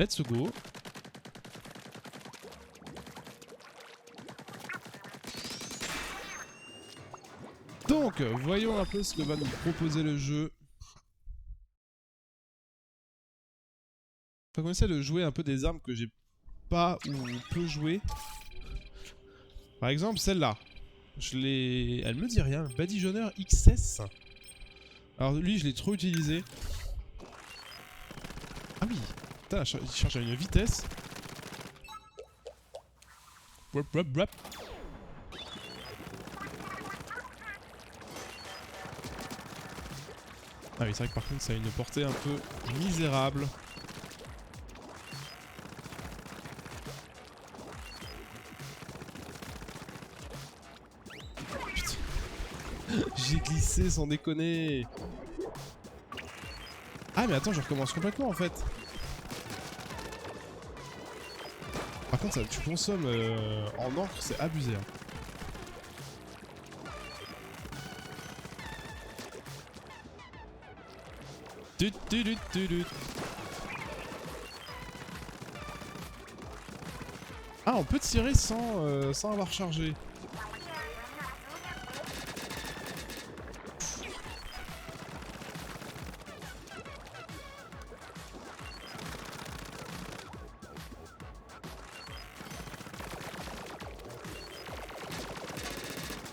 Let's go. Donc, voyons un peu ce que va nous proposer le jeu. On va commencer à jouer un peu des armes que j'ai pas ou peu joué. Par exemple, celle-là. Elle me dit rien. Badigeonneur XS. Alors lui, je l'ai trop utilisé. Ah oui. Putain, il charge à une vitesse. Wop, wop, wop. Ah oui, c'est vrai que par contre, ça a une portée un peu misérable. J'ai glissé sans déconner. Ah mais attends, je recommence complètement en fait. Par contre, ça, tu consommes en encre, c'est abusé. Hein. Ah, on peut tirer sans avoir chargé.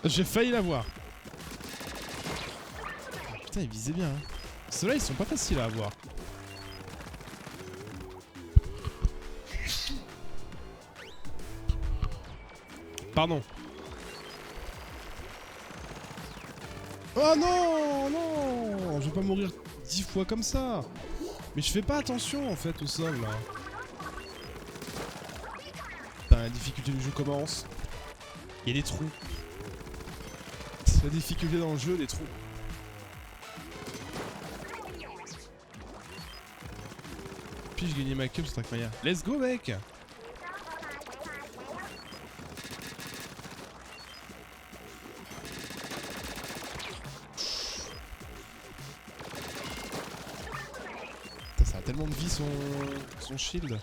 J'ai failli l'avoir. Putain, il visait bien. Hein. Ceux-là, ils sont pas faciles à avoir. Pardon. Oh non, non, je vais pas mourir 10 fois comme ça. Mais je fais pas attention en fait au sol là. Putain, la difficulté du jeu commence. Il y a des trous. C'est la difficulté dans le jeu, des trous. Puis je gagnais ma cup sur Trackmania. Let's go mec. Putain, ça a tellement de vie son shield.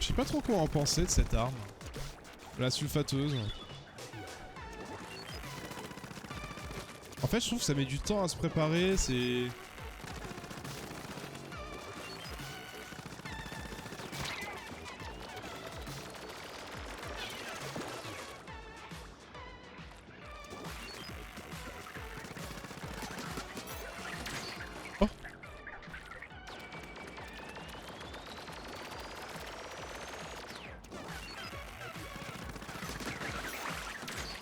Je sais pas trop quoi en penser de cette arme. La sulfateuse. En fait, je trouve que ça met du temps à se préparer, c'est... Oh!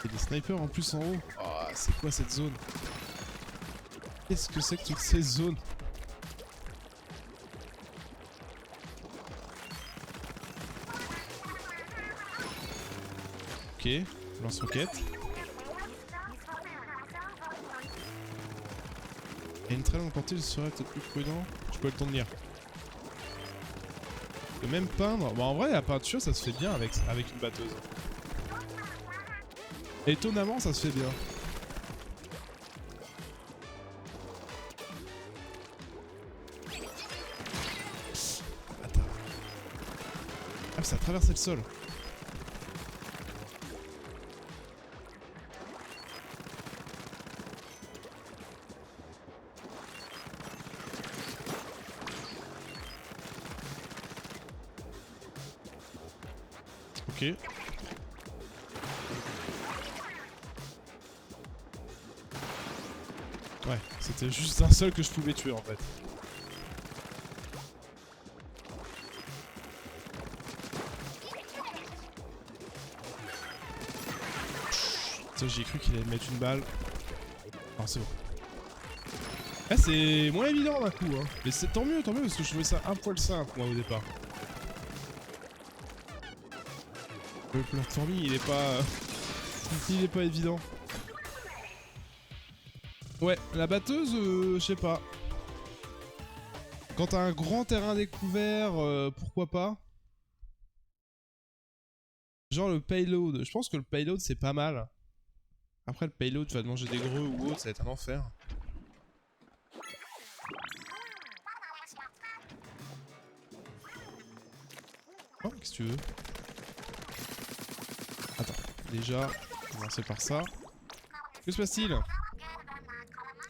Il y a des snipers en plus en haut. Oh, c'est quoi cette zone? Qu'est-ce que c'est que toutes ces zones? Ok, lance-roquette. Et une très longue portée, je serais peut-être plus prudent. Je peux le tenir. De même peindre. Bon, en vrai, la peinture, ça se fait bien avec une batteuse. Étonnamment, ça se fait bien. Attends. Ah, ça a traversé le sol. Ok. Ouais, c'était juste un seul que je pouvais tuer en fait. J'ai cru qu'il allait me mettre une balle. Ah, c'est bon. Ah, c'est moins évident d'un coup, hein. Mais c'est tant mieux, parce que je trouvais ça un poil simple, moi, au départ. Le platforming, il est pas... il est pas évident. Ouais, la batteuse, je sais pas. Quand t'as un grand terrain découvert, pourquoi pas. Genre le payload. Je pense que le payload, c'est pas mal. Après le payload va te manger des greux ou autre, ça va être un enfer. Oh, qu'est-ce que tu veux? Attends, déjà, on va commencer par ça. Que se passe-t-il?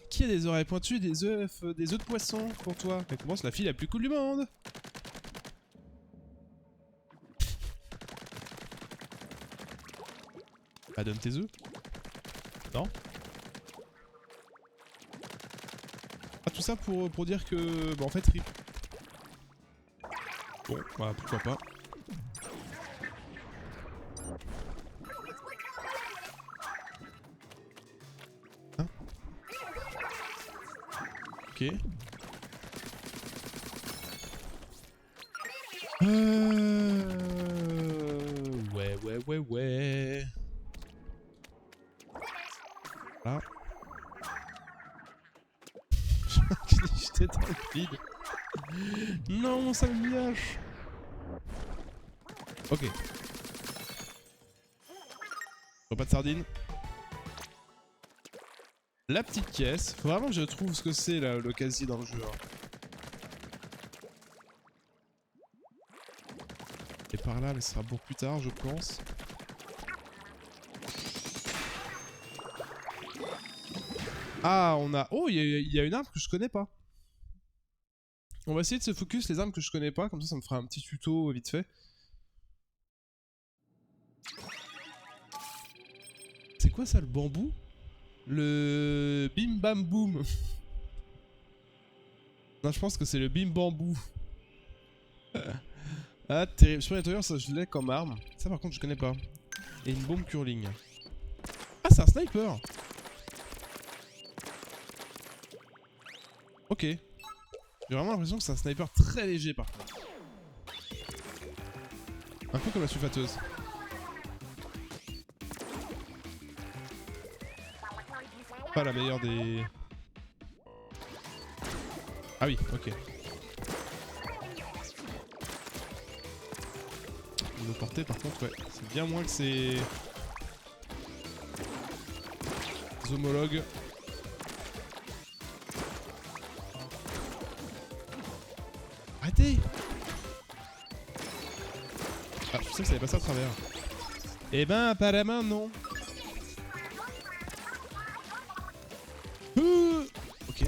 Qui a des oreilles pointues, des œufs de poisson pour toi? Mais comment c'est la fille la plus cool du monde? Bah donne tes œufs. Non? Ah tout ça pour dire que... Bah en fait rip. Bon, bah pourquoi pas. Hein? Ok. Ouais. Ah. J'étais dans le vide. Non, mon salmiache. Ok. Pas de sardines. La petite caisse. Faut vraiment que je trouve ce que c'est là, le casier dans le jeu. Hein. Et par là, mais ce sera pour plus tard, je pense. Ah, on a... Oh, il y a une arme que je connais pas. On va essayer de se focus les armes que je connais pas, comme ça me fera un petit tuto vite fait. C'est quoi ça, le bambou? Le bim bam boum. Non, je pense que c'est le bim bambou. Ah, terrible. Sur l'intérieur, ça je l'ai comme arme. Ça par contre, je connais pas. Et une bombe curling. Ah, c'est un sniper. Ok. J'ai vraiment l'impression que c'est un sniper très léger par contre. Un peu comme la sulfateuse. Pas la meilleure des... Ah oui, ok. Niveau portée par contre, ouais. C'est bien moins que ses... homologues. Arrêtez! Ah, je sais que ça allait passer à travers. Eh ben, apparemment, non. Ok.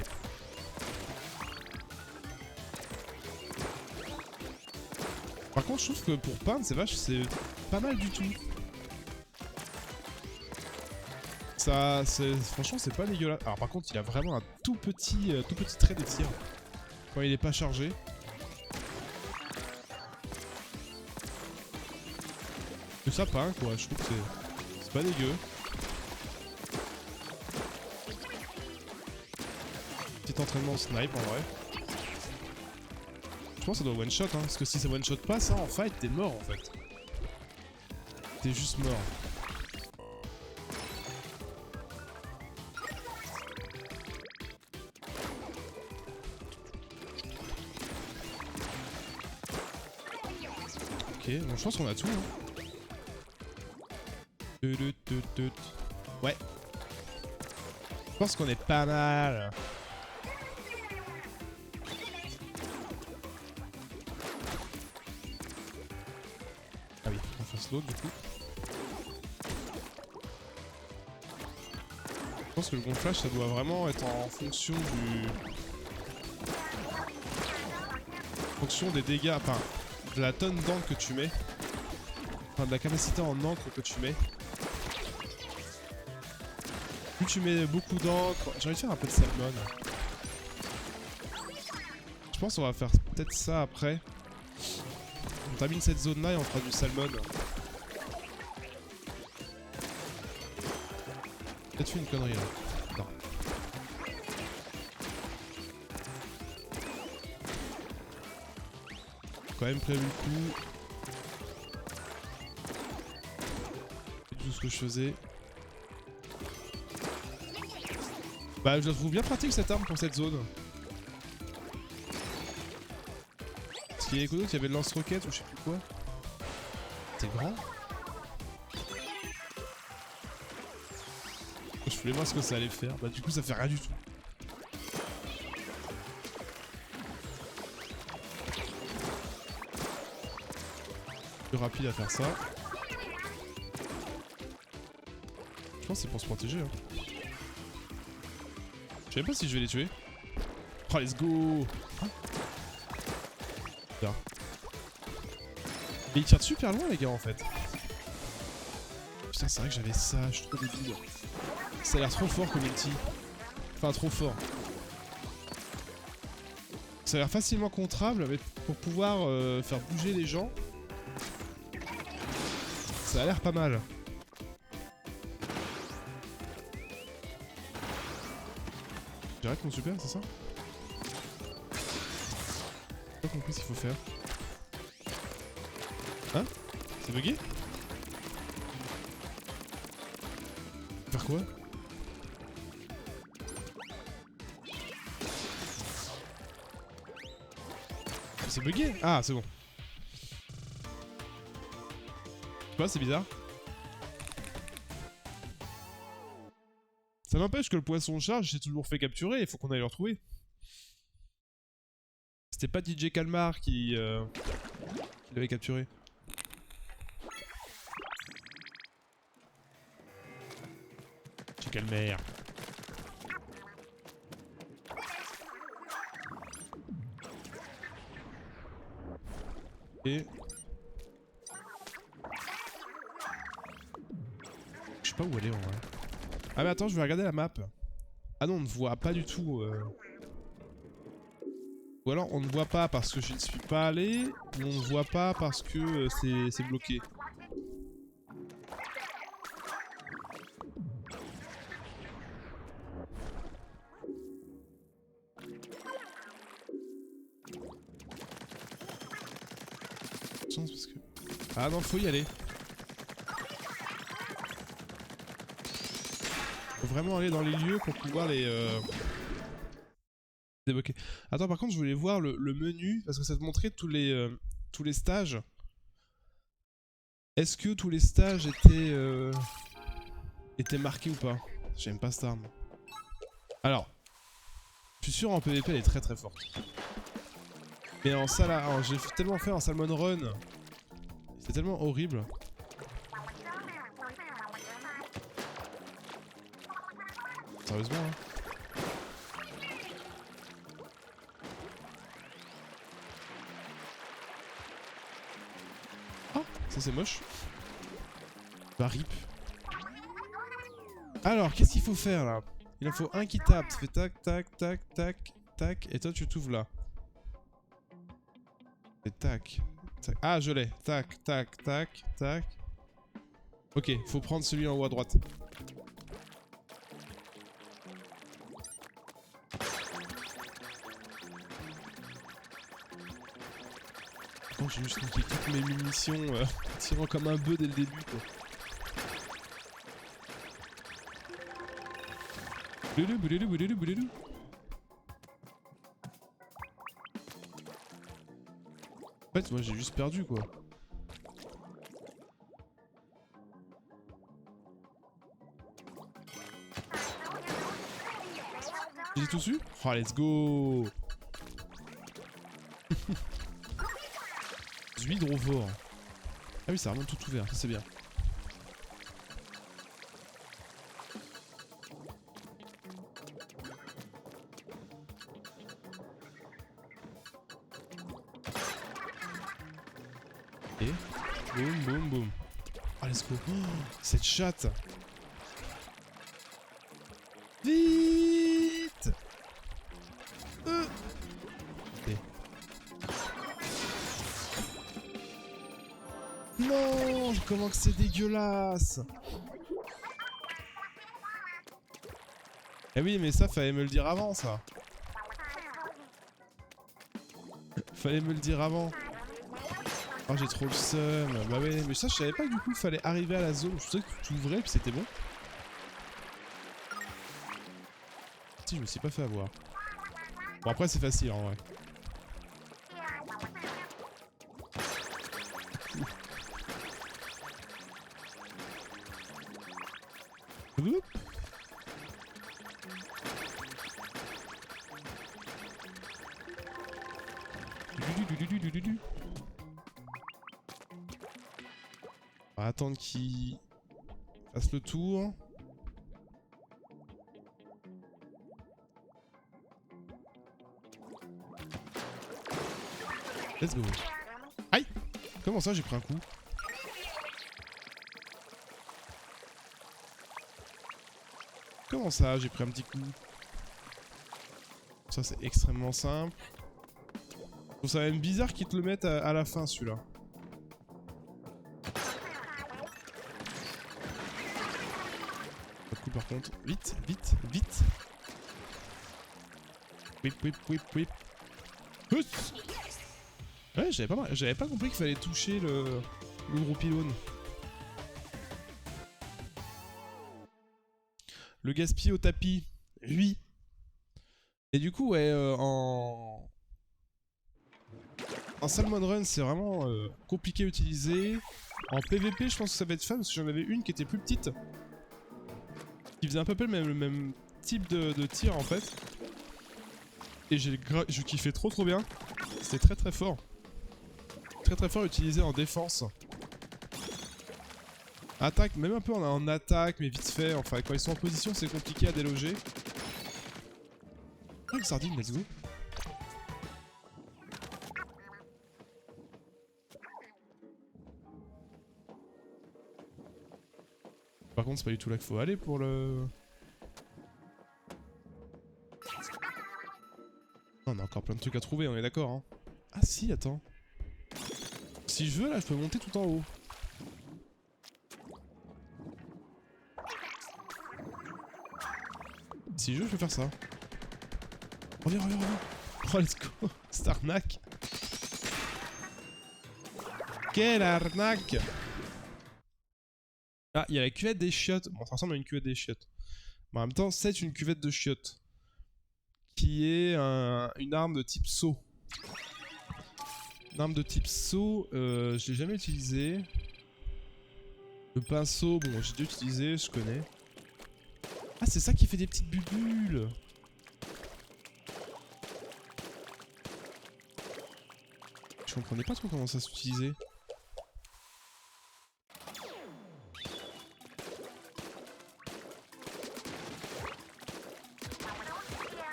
Par contre, je trouve que pour peindre, c'est pas mal du tout. Ça, franchement, c'est pas dégueulasse. Alors par contre, il a vraiment un tout petit trait de tir quand il est pas chargé. Que ça peint quoi, je trouve que c'est pas dégueu. Petit entraînement snipe en vrai. Je pense que ça doit one shot hein, parce que si ça one shot pas ça en fight t'es mort en fait. T'es juste mort. Ok, bon je pense qu'on a tout hein. Ouais. Je pense qu'on est pas mal. Ah oui, on fasse l'autre du coup. Je pense que le gonflage ça doit vraiment être en fonction du... En fonction des dégâts, enfin de la tonne d'encre que tu mets. Enfin de la capacité en encre que tu mets. Plus tu mets beaucoup d'encre... J'ai envie de faire un peu de salmon. Je pense qu'on va faire peut-être ça après. On termine cette zone là et on fera du salmon. Peut-être fait une connerie là. Non. Quand même prévu le coup. C'est tout ce que je faisais. Bah je la trouve bien pratique cette arme pour cette zone. Ce qui est écolo, il y avait le lance-roquette ou je sais plus quoi. C'est grand. Je voulais voir ce que ça allait faire. Bah du coup ça fait rien du tout. Plus rapide à faire ça. Je pense que c'est pour se protéger. Hein. Je sais pas si je vais les tuer. Oh let's go. Putain. Mais ils tirent super loin les gars en fait. Putain c'est vrai que j'avais ça, je suis trop débile. Ça a l'air trop fort comme ulti. Enfin trop fort. Ça a l'air facilement contrable mais pour pouvoir faire bouger les gens. Ça a l'air pas mal. J'arrête mon super, c'est ça? J'ai pas compris ce qu'il faut faire. Hein? C'est bugué? Faire quoi? C'est bugué? Ah, c'est bon. Je sais pas, c'est bizarre. Ça n'empêche que le poisson charge, j'ai toujours fait capturer, il faut qu'on aille le retrouver. C'était pas DJ Calmar qui l'avait capturé. DJ Calmar. Et... je sais pas où aller en vrai. Ah mais attends, je vais regarder la map. Ah non, on ne voit pas du tout. Ou alors on ne voit pas parce que je ne suis pas allé, ou on ne voit pas parce que c'est bloqué. Parce que... ah non, faut y aller. Faut vraiment aller dans les lieux pour pouvoir les débloquer. Attends, par contre, je voulais voir le menu parce que ça te montrait tous les stages. Est-ce que tous les stages étaient marqués ou pas? J'aime pas cette arme. Alors, je suis sûr en PvP elle est très très forte. Mais en salle, j'ai tellement fait en Salmon Run, c'est tellement horrible. Sérieusement, hein. Ah, ça c'est moche. Bah rip. Alors, qu'est-ce qu'il faut faire là? Il en faut un qui tape, tu fais tac, tac, tac, tac, tac, et toi tu t'ouvres là. Et tac, tac. Ah, je l'ai. Tac, tac, tac, tac. Ok, faut prendre celui en haut à droite. Bon, j'ai juste niqué toutes mes munitions tirant comme un bœuf dès le début quoi. Boulélou, boulélou, boulélou, boulélou. En fait, moi j'ai juste perdu quoi. J'ai tout su? Oh, let's go! Hydrofort. Ah oui, ça a vraiment tout ouvert, ça c'est bien. Et boum boum boum. Oh let's go. Oh, cette chatte. Vite. Okay. Non, comment que c'est dégueulasse. Eh oui, mais ça fallait me le dire avant ça. Fallait me le dire avant. Oh j'ai trop le seum. Bah ouais, mais ça je savais pas que du coup fallait arriver à la zone. Je savais que tu ouvrais puis c'était bon. Si je me suis pas fait avoir. Bon après c'est facile en vrai. On va attendre qu'il fasse le tour. Let's go. Aïe! Comment ça j'ai pris un coup? Comment ça j'ai pris un petit coup? Ça c'est extrêmement simple. Je trouve ça même bizarre qu'ils te le mettent à la fin celui-là. Pas de coup par contre. Vite, vite, vite. Whip, whip, whip, whip. Huss. Ouais, j'avais pas compris qu'il fallait toucher le gros pylône. Le gaspiller au tapis. Oui. Et du coup, ouais, en Salmon Run, c'est vraiment compliqué à utiliser. En PVP, je pense que ça va être fun parce que j'en avais une qui était plus petite. Qui faisait un peu le même type de tir en fait. Et je kiffais trop bien. C'était très fort. Très fort utilisé en défense. Attaque, même un peu en attaque, mais vite fait. Enfin, quand ils sont en position, c'est compliqué à déloger. Ah, une sardine, let's go. Par contre, c'est pas du tout là qu'il faut aller pour le... On a encore plein de trucs à trouver, on est d'accord, hein. Ah si, attends. Si je veux, là, je peux monter tout en haut. Si je veux, je peux faire ça. Reviens. Oh, let's go. Cette arnaque. Quelle arnaque. Ah, il y a la cuvette des chiottes. Bon, ça ressemble à une cuvette des chiottes. Mais en même temps, c'est une cuvette de chiottes. Qui est une arme de type saut. Une arme de type saut, je l'ai jamais utilisée. Le pinceau, bon, j'ai déjà utilisé, je connais. Ah, c'est ça qui fait des petites bulles. Je comprenais pas trop comment ça s'utilisait.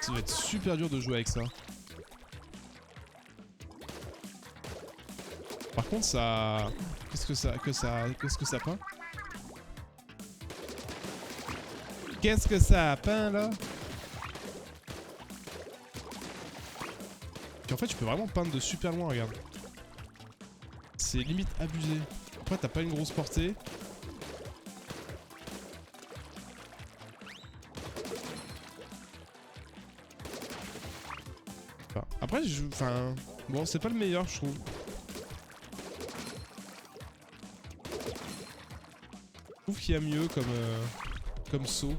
Ça doit être super dur de jouer avec ça. Par contre, ça... Qu'est-ce que ça peint? Qu'est-ce que ça peint, là? Puis en fait, tu peux vraiment peindre de super loin, regarde. C'est limite abusé. Après, t'as pas une grosse portée. Enfin, après, enfin... Bon, c'est pas le meilleur, je trouve. Je trouve qu'il y a mieux comme saut.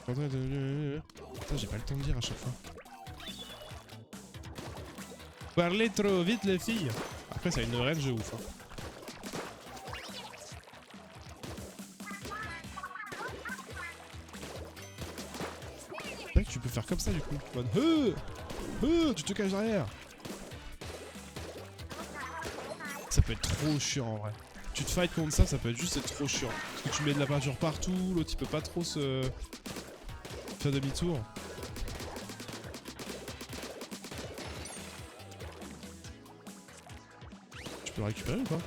Putain, j'ai pas le temps de dire à chaque fois. Parlez trop vite, les filles. Après, ça a une range de ouf. Hein. C'est vrai que tu peux faire comme ça du coup. Tu te caches derrière. Ça peut être trop chiant en vrai. Tu te fight contre ça, ça peut juste être trop chiant. Parce que tu mets de la peinture partout, l'autre il peut pas trop se faire demi-tour. Tu peux le récupérer ou pas?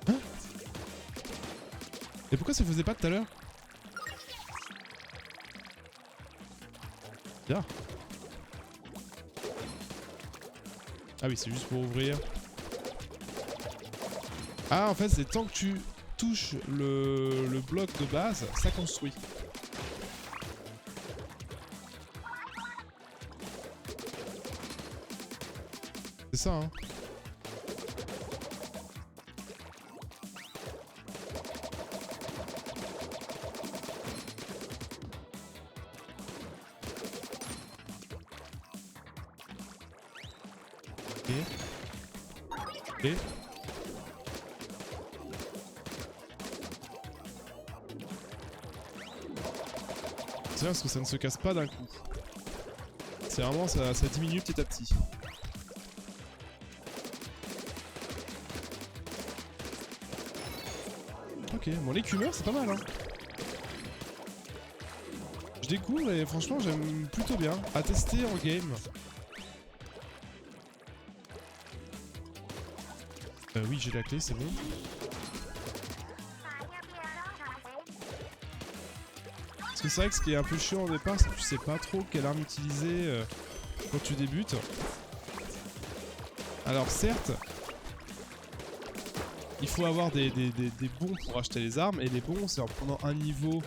Hein? Et pourquoi ça faisait pas tout à l'heure? Bien. Ah oui, c'est juste pour ouvrir. Ah, en fait, c'est tant que tu touches le bloc de base, ça construit. C'est ça, hein. Ok. bien parce que ça ne se casse pas d'un coup. C'est vraiment, ça diminue petit à petit. Ok, bon l'écumeur c'est pas mal hein. Je découvre et franchement j'aime plutôt bien. À tester en game. Oui j'ai la clé, c'est bon. Parce que c'est vrai que ce qui est un peu chiant au départ, c'est que tu sais pas trop quelle arme utiliser quand tu débutes. Alors certes, il faut avoir des bons pour acheter les armes, et les bons c'est en prenant un niveau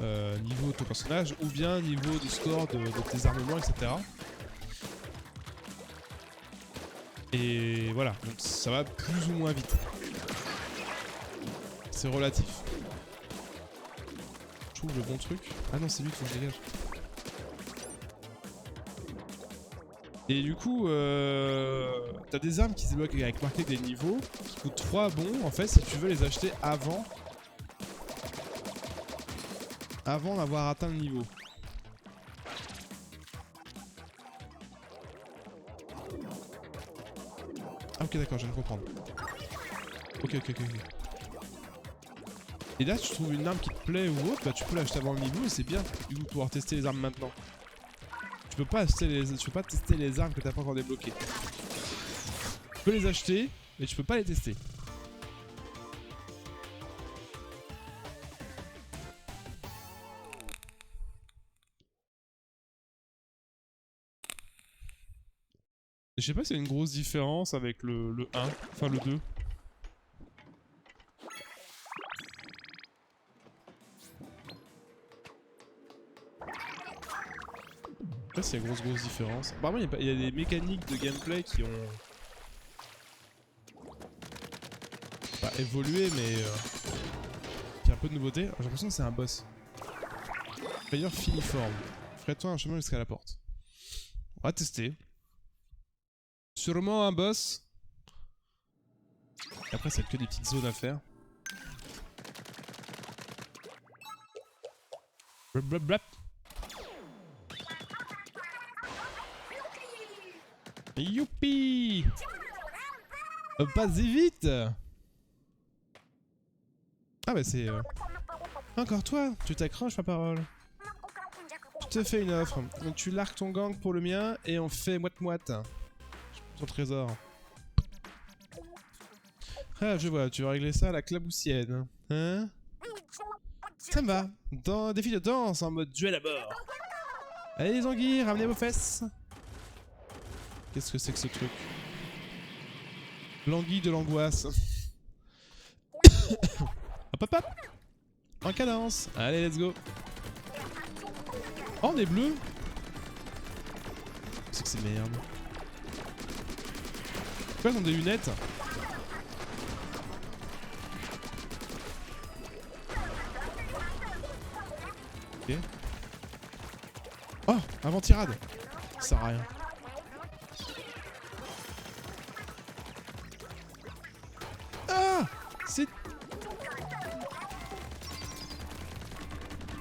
de ton personnage, ou bien niveau de score de tes armements, etc. Et voilà, donc ça va plus ou moins vite. C'est relatif. Je trouve le bon truc. Ah non, c'est lui qu'il faut que je dégage. Et du coup, t'as des armes qui se débloquent avec marqué des niveaux qui coûtent 3 bons en fait si tu veux les acheter avant d'avoir atteint le niveau. Ah ok d'accord, je viens de comprendre. Ok. Et là tu trouves une arme qui te plaît ou autre, bah tu peux l'acheter avant le niveau et c'est bien du coup de pouvoir tester les armes maintenant. Tu peux pas tester les armes que t'as pas encore débloquées. Tu peux les acheter, mais tu peux pas les tester. Je sais pas s'il y a une grosse différence avec le 1, enfin le 2. Je sais pas s'il y a une grosse différence. Apparemment il y a des mécaniques de gameplay qui ont... pas évolué mais... qui a un peu de nouveauté. J'ai l'impression que c'est un boss. D'ailleurs filiforme. Ferais-toi un chemin jusqu'à la porte. On va tester. Sûrement un boss. Et après, c'est que des petites zones à faire. Blap blap blap. Youpi! Pas-y vite! Ah bah c'est... Encore toi, tu t'accroches ma parole. Je te fais une offre. Tu largues ton gang pour le mien et on fait moite-moite. Ton trésor. Ah, je vois, tu vas régler ça à la claboussienne. Hein? Ça me va. Dans défi de danse en mode duel à bord. Allez les anguilles, ramenez vos fesses. Qu'est-ce que c'est que ce truc? L'anguille de l'angoisse. Hop hop hop. En cadence. Allez, let's go. Oh, on est bleu. Qu'est-ce que c'est merde? Pourquoi ils ont des lunettes? Ok. Oh, avant-tirade. Ça sert à rien. Ah, c'est...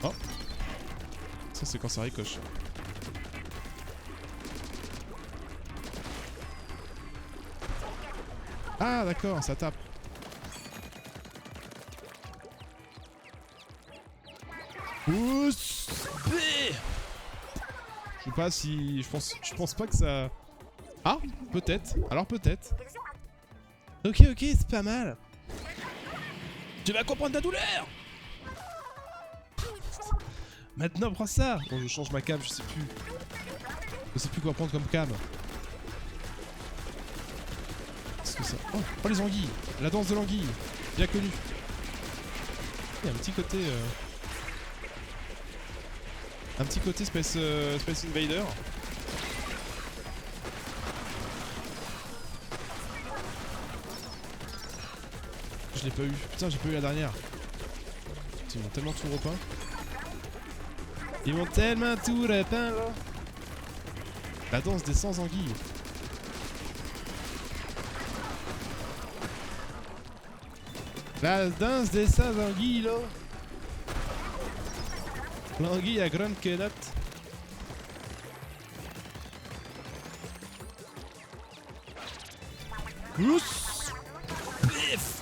Oh. Ça c'est quand ça ricoche. Ah d'accord, ça tape. Oups. Je sais pas si... Je pense pas que ça... Ah, peut-être. Alors peut-être. Ok, c'est pas mal. Tu vas comprendre ta douleur. Maintenant, prends ça. Bon, je change ma cam, je sais plus. Je sais plus quoi prendre comme cam. Qu'est-ce que ça... Oh, les anguilles. La danse de l'anguille. Bien connue. Il y a un petit côté... Un petit côté Space Invader. Je l'ai pas eu. Putain, j'ai pas eu la dernière. Ils m'ont tellement tout repeint. Ils m'ont tellement tout repeint là. La danse des 100 anguilles. La danse des 100 anguilles là. L'anguille à grande quenotte. Ouss. Pif.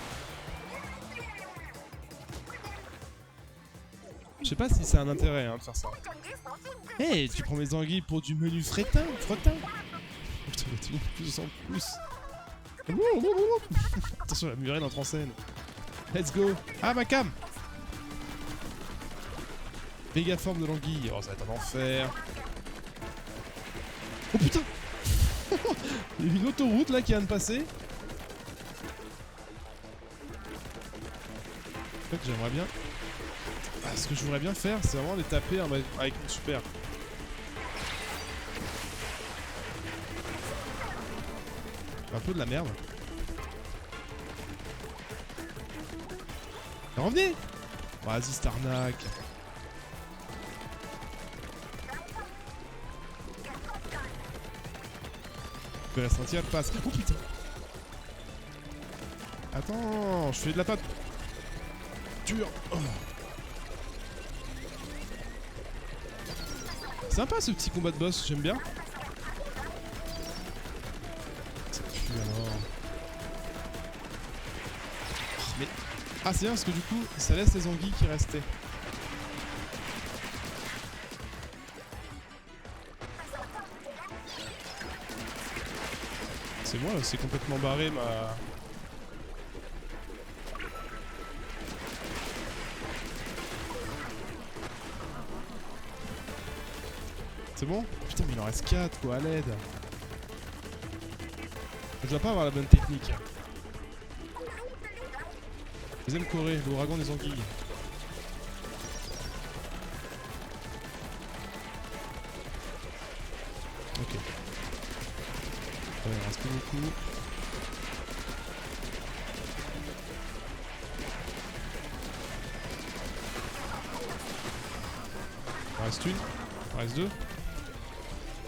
Je sais pas si c'est un intérêt hein, de faire ça. Hey, tu prends mes anguilles pour du menu fretin. Putain, de plus en plus. Attention, la murène entre en scène. Let's go. Ah, ma cam. Méga forme de l'anguille. Oh, ça va être un enfer. Oh putain. Il y a une autoroute là qui vient de passer. En fait, j'aimerais bien... Ah, ce que je voudrais bien faire, c'est vraiment les taper avec mon super. Un peu de la merde. Revenez. Vas-y, cette arnaque. Que la ceinture passe. Oh putain. Attends, je fais de la patte. Dur. Oh. Sympa ce petit combat de boss, j'aime bien. Ça pue alors. Mais... Ah c'est bien parce que du coup ça laisse les anguilles qui restaient. C'est moi, c'est complètement barré ma... C'est bon? Putain mais il en reste 4 quoi, à l'aide. Je dois pas avoir la bonne technique. Deuxième Corée, l'ouragan des anguilles. Ok. Ouais, il reste plus beaucoup. Il en reste une. Il en reste deux.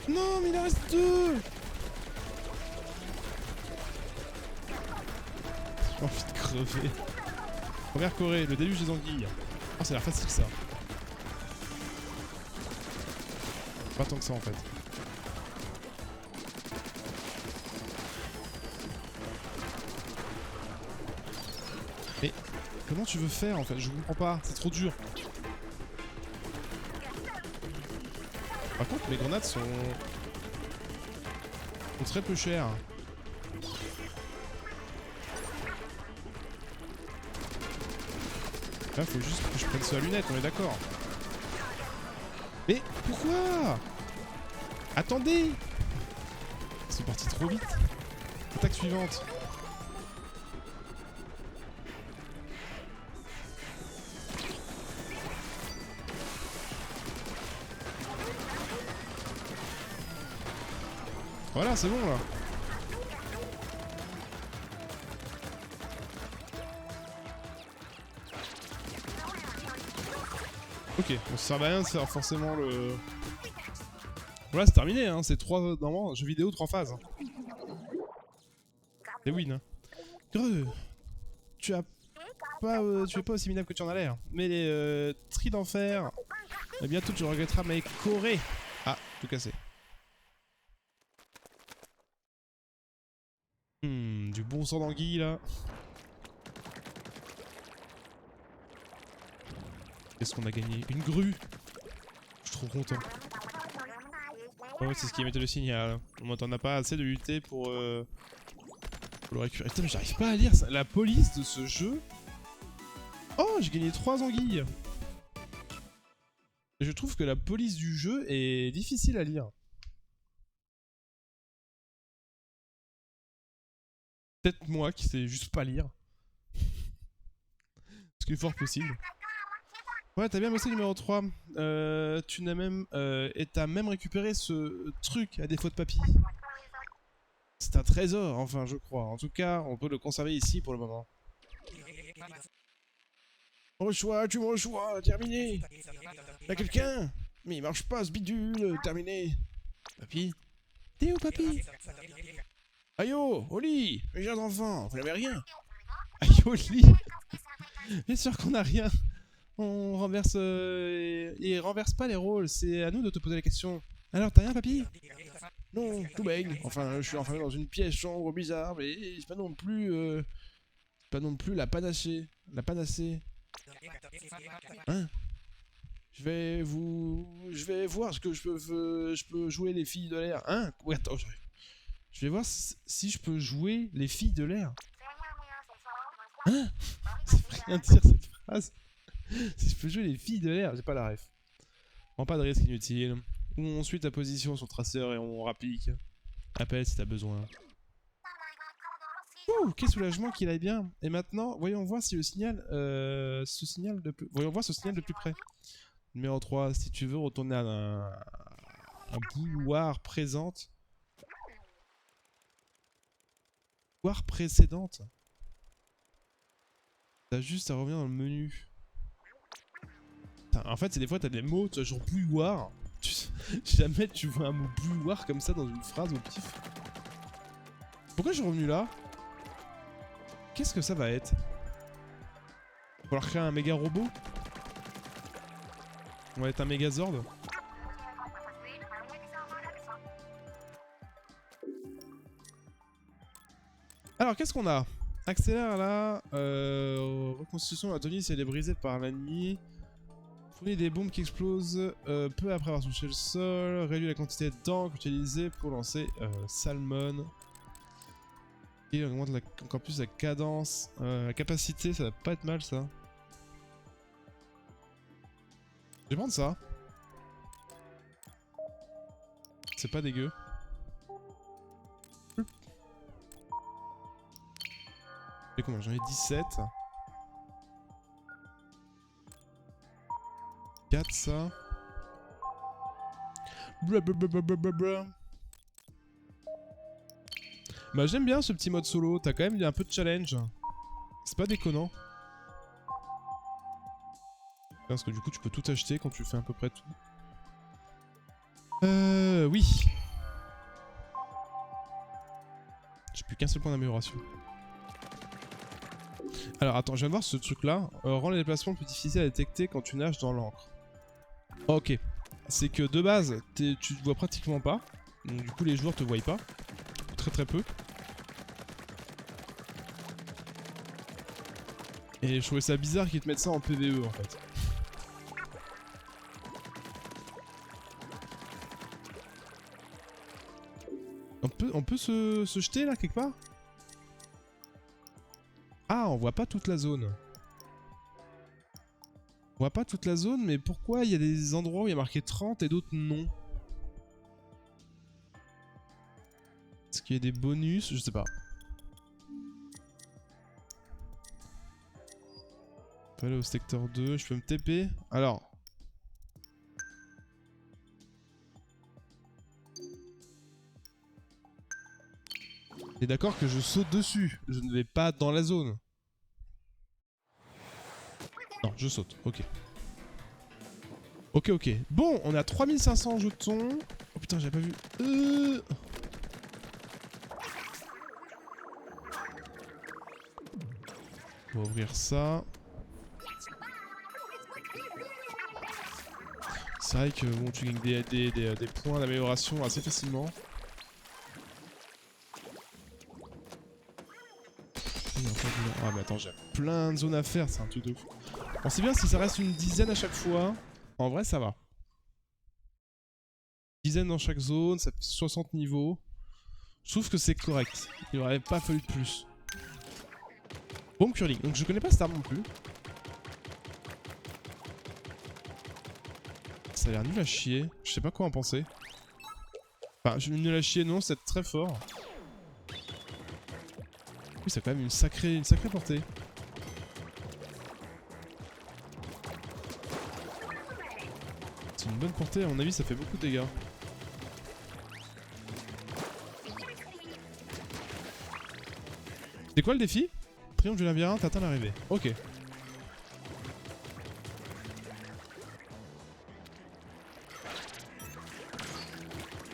Non, mais il en reste deux. J'ai envie de crever. Première Corée, le déluge des anguilles. Oh, ça a l'air facile ça. Pas tant que ça en fait. Mais comment tu veux faire en fait? Je comprends pas, c'est trop dur. Par contre, mes grenades sont très peu chères. Là, faut juste que je prenne ça à lunettes, on est d'accord. Mais pourquoi? Attendez! Ils sont partis trop vite. Attaque suivante. Voilà, c'est bon là. Ok, bon, ça sert à rien de faire forcément le... Voilà, c'est terminé, hein. C'est 3... Normalement, jeu vidéo, 3 phases. Hein. C'est win. Hein. Greux, tu es pas aussi minable que tu en as l'air. Mais les tris d'enfer, bientôt tu regretteras mes corées. Ah, tout cassé. Du bon sang d'anguille là. Qu'est-ce qu'on a gagné? Une grue. Je suis trop content. Ouais, c'est ce qui émettait le signal. On t'en a pas assez de lutter pour le récupérer. Putain, mais j'arrive pas à lire ça. La police de ce jeu. Oh, j'ai gagné 3 anguilles. Et je trouve que la police du jeu est difficile à lire. Peut-être moi qui sais juste pas lire. Ce qui est fort possible. Ouais, t'as bien bossé numéro 3. Tu n'as même... et t'as même récupéré ce truc à défaut de papy. C'est un trésor, enfin je crois. En tout cas, on peut le conserver ici pour le moment. Reçois, tu me reçois, terminé. Y'a quelqu'un? Mais il marche pas ce bidule, terminé. Papy? T'es où, papy? Aïe oh, au lit, mes jeunes enfants, vous n'avez rien? Aïe au lit. Bien sûr qu'on a rien. On renverse... et renverse pas les rôles, c'est à nous de te poser la question. Alors, t'as rien, papy? Non, tout baigne. Enfin, je suis enfermé dans une pièce sombre bizarre, mais c'est pas non plus... pas non plus la panacée. La panacée. Hein? Je vais voir ce que je peux jouer les filles de l'air. Hein? Ouais, attends, je vais voir si je peux jouer les filles de l'air. Hein? Ça veut rien dire cette phrase. Si je peux jouer les filles de l'air, j'ai pas la ref. Prends pas de risque inutile. Ou on suit ta position sur le traceur et on rapplique. Appelle si t'as besoin. Ouh, quel soulagement qu'il aille bien. Et maintenant, voyons voir si le signal, voyons voir ce signal de plus près. Numéro 3, si tu veux retourner à un bouilloire présente. Bouilloire précédente. T'as juste à revenir dans le menu. Putain, en fait, c'est des fois t'as des mots, tu vois, genre bouilloire. Jamais tu vois un mot bouilloire comme ça dans une phrase au pif. Pourquoi je suis revenu là? Qu'est-ce que ça va être? Il va falloir créer un méga robot? On va être un méga Zord? Alors, qu'est-ce qu'on a? Accélère là. Reconstitution atomique, elle est brisée par l'ennemi. Fournit des bombes qui explosent peu après avoir touché le sol. Réduit la quantité d'encre utilisée pour lancer Salmon. Et augmente encore plus la cadence. La capacité, ça va pas être mal ça. Je vais prendre ça. C'est pas dégueu. Et combien? J'en ai 17. 4 ça. Blablabla. Bah j'aime bien ce petit mode solo, t'as quand même un peu de challenge. C'est pas déconnant. Parce que du coup tu peux tout acheter quand tu fais à peu près tout. Oui. J'ai plus qu'un seul point d'amélioration. Alors attends, je viens de voir ce truc là. Rend les déplacements plus difficiles à détecter quand tu nages dans l'encre. Ok. C'est que de base, tu te vois pratiquement pas. Donc du coup les joueurs te voient pas. Très très peu. Et je trouvais ça bizarre qu'ils te mettent ça en PvE en fait. On peut se jeter là quelque part? Ah, on voit pas toute la zone. On voit pas toute la zone, mais pourquoi il y a des endroits où il y a marqué 30 et d'autres non? Est-ce qu'il y a des bonus? Je sais pas. Je peux aller au secteur 2, je peux me TP. Alors. T'es d'accord que je saute dessus, je ne vais pas dans la zone. Non, je saute, ok. Ok, ok. Bon, on a 3500 jetons. Oh putain, j'avais pas vu. On va ouvrir ça. C'est vrai que bon, tu gagnes des points d'amélioration assez facilement. Ah mais attends, j'ai plein de zones à faire, c'est un truc de fou. On sait bien si ça reste une dizaine à chaque fois. En vrai, ça va. Dizaine dans chaque zone, ça fait 60 niveaux. Je trouve que c'est correct. Il aurait pas fallu de plus. Bomb curling. Donc je connais pas cette arme non plus. Ça a l'air nul à chier. Je sais pas quoi en penser. Enfin, nul à chier, non, c'est très fort. Oui, ça a quand même une sacrée portée. C'est une bonne portée, à mon avis, ça fait beaucoup de dégâts. C'est quoi le défi? Triomphe du labyrinthe, atteint l'arrivée. Ok. Et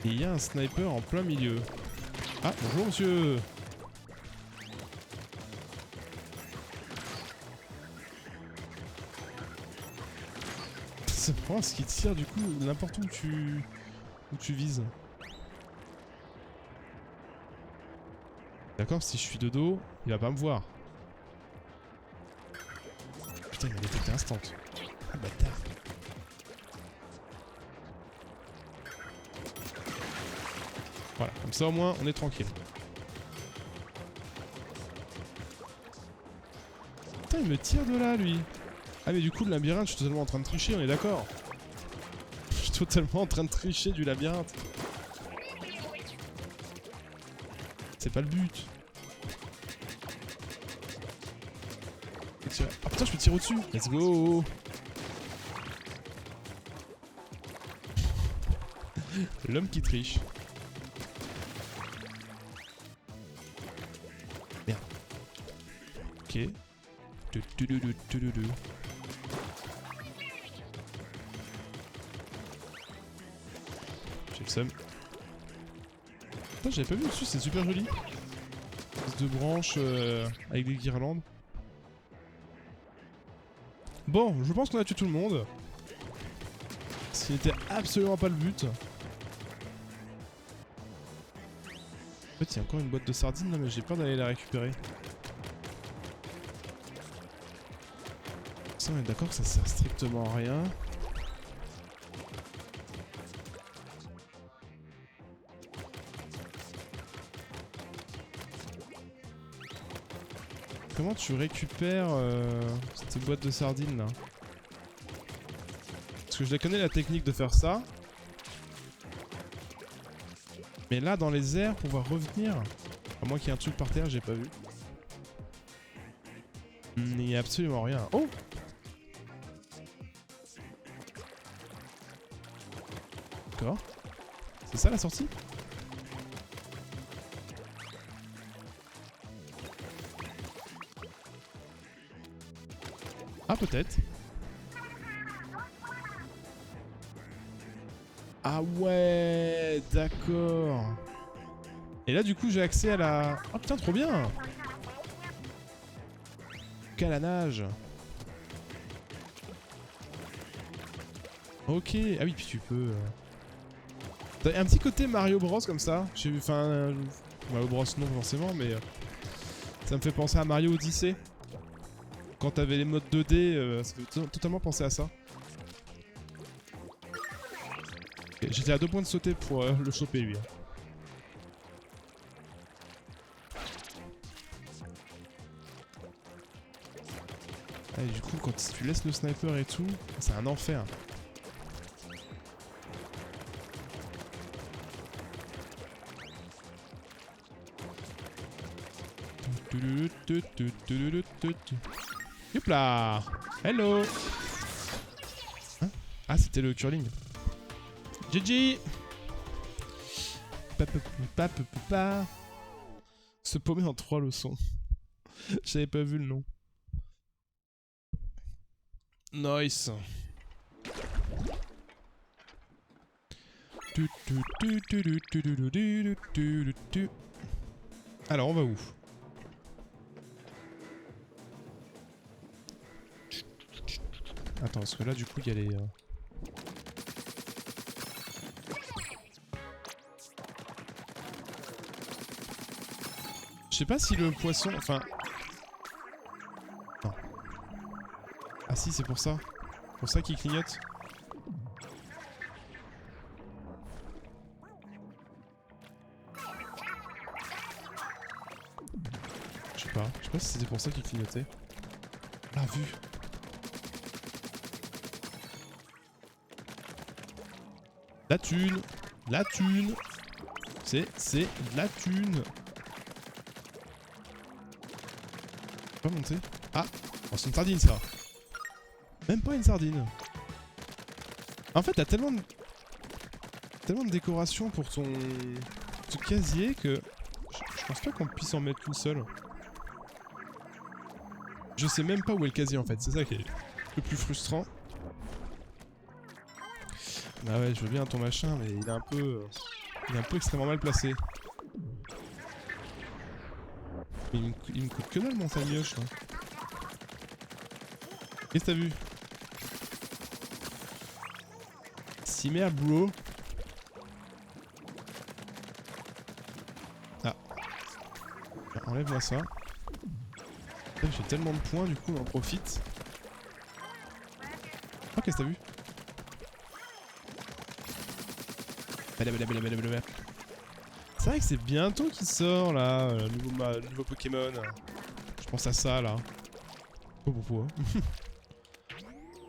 il y a un sniper en plein milieu. Ah, bonjour monsieur. c'est vraiment ce qui tire du coup n'importe où tu vises. D'accord, si je suis de dos, il va pas me voir. Putain, il m'a détecté instant. Ah bâtard. Voilà, comme ça au moins on est tranquille. Putain, il me tire de là lui. Ah mais du coup le labyrinthe, je suis totalement en train de tricher, on est d'accord. Je suis totalement en train de tricher du labyrinthe. C'est pas le but. Ah putain, je peux tirer au-dessus. Let's go. L'homme qui triche. Merde. Ok. J'ai le seum. Putain, j'avais pas vu dessus, c'est super joli. De branches avec des guirlandes. Bon, je pense qu'on a tué tout le monde. Ce qui n'était absolument pas le but. En fait, il y a encore une boîte de sardines là, mais j'ai peur d'aller la récupérer. Ça, on est d'accord que ça sert strictement à rien. Comment tu récupères cette boîte de sardines là? Parce que je la connais la technique de faire ça. Mais là dans les airs, pour pouvoir revenir, à moins qu'il y ait un truc par terre, j'ai pas vu. Il n'y a absolument rien. Oh! D'accord. C'est ça la sortie? Ah peut-être. Ah ouais, d'accord. Et là du coup j'ai accès à la... Oh putain trop bien. Qu'à la nage. Ok, ah oui puis tu peux... T'as un petit côté Mario Bros comme ça. J'ai vu, enfin... Mario Bros non forcément mais... ça me fait penser à Mario Odyssey. Quand t'avais les modes 2D, ça fait totalement penser à ça. Okay, j'étais à 2 points de sauter pour le choper lui. Ah, et du coup, quand tu laisses le sniper et tout, c'est un enfer. Hop là. Hello. Hein? Ah, c'était le curling. GG. Se paumer en 3 leçons. J'avais pas vu le nom. Nice. Alors, on va où? Attends, parce que là, du coup, il y a les... Je sais pas si le poisson... Enfin... Non. Ah si, c'est pour ça. Pour ça qu'il clignote. Je sais pas si c'était pour ça qu'il clignotait. Ah, vu. La thune. La thune. C'est de la thune. Pas monter. Ah, oh, c'est une sardine ça. Même pas une sardine. En fait, t'as tellement de décoration pour ton casier que je pense pas qu'on puisse en mettre qu'une seule. Je sais même pas où est le casier en fait, c'est ça qui est le plus frustrant. Bah ouais, je veux bien ton machin, mais il est un peu extrêmement mal placé. Il me coûte que dalle mon samioche. Hein. Qu'est-ce que t'as vu? Si merde, bro. Ah. Enlève-moi ça. J'ai tellement de points, du coup, on en profite. Oh, qu'est-ce que t'as vu? C'est vrai que c'est bientôt qu'il sort, là, le nouveau Pokémon. Je pense à ça, là. Oh, pourquoi?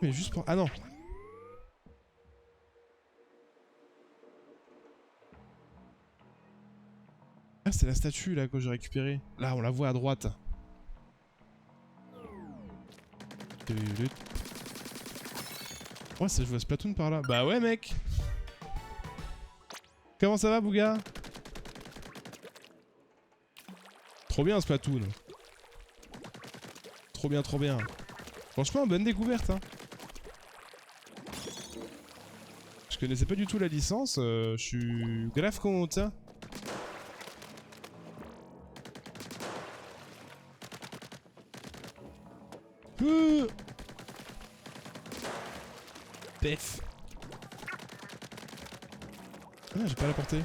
Mais juste pour... Ah non! Ah, c'est la statue, là, que j'ai récupérée. Là, on la voit à droite. Ouais, ça, je vois Splatoon par là. Bah ouais, mec! Comment ça va, Bouga? Trop bien, Splatoon. Trop bien, trop bien. Franchement, bonne découverte, hein. Je connaissais pas du tout la licence, je suis grave content. Pef. Ah, j'ai pas la portée.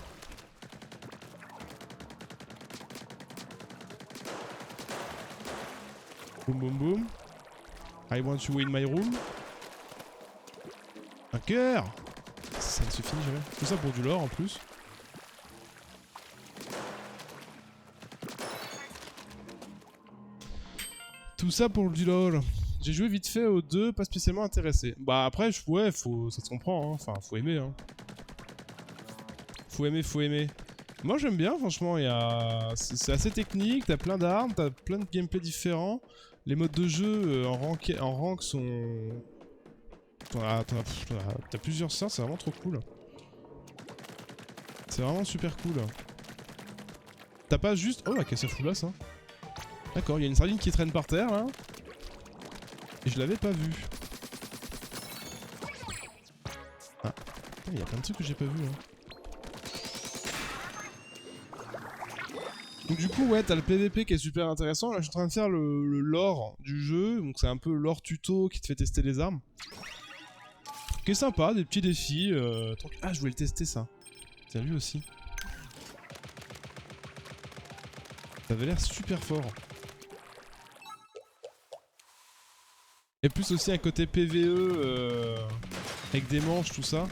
Boum boum boum. I want you in my room. Un cœur. Ça ne se finit jamais. Tout ça pour du lore en plus. Tout ça pour du lore. J'ai joué vite fait aux deux, pas spécialement intéressé. Bah après, ouais, ça se comprend, hein. Enfin, faut aimer, hein. Faut aimer. Moi j'aime bien, franchement, c'est assez technique, t'as plein d'armes, t'as plein de gameplay différents. Les modes de jeu en rank sont... T'as plusieurs sorts, c'est vraiment trop cool. C'est vraiment super cool. T'as pas juste... Oh, qu'est-ce que ça fout là, ça? D'accord, il y a une sardine qui traîne par terre, là. Et je l'avais pas vu. Ah, il y a plein de trucs que j'ai pas vu, hein. Donc du coup, ouais, t'as le PVP qui est super intéressant. Là, je suis en train de faire le lore du jeu. Donc c'est un peu le lore tuto qui te fait tester les armes. Qui est sympa, des petits défis. Ah, je voulais le tester, ça. T'as vu aussi? Ça avait l'air super fort. Et plus aussi un côté PVE avec des manches, tout ça.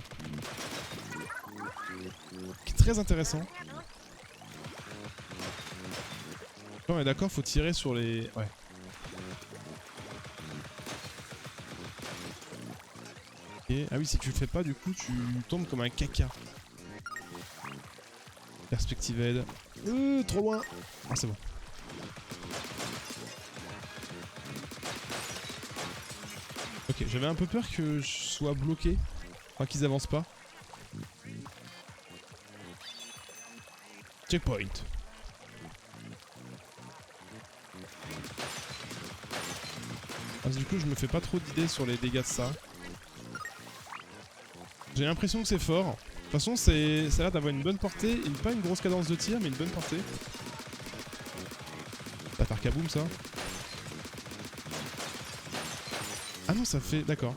Qui est très intéressant. On est d'accord, faut tirer sur les... Ouais. Et... Ah oui, si tu le fais pas, du coup, tu tombes comme un caca. Perspective aide. Trop loin. Ah, c'est bon. Ok, j'avais un peu peur que je sois bloqué. Enfin, qu'ils avancent pas. Checkpoint. Ah, du coup, je me fais pas trop d'idées sur les dégâts de ça. J'ai l'impression que c'est fort. De toute façon, ça a l'air d'avoir une bonne portée. Pas une grosse cadence de tir, mais une bonne portée. Ça va faire kaboum, ça. Ah non, ça fait... D'accord.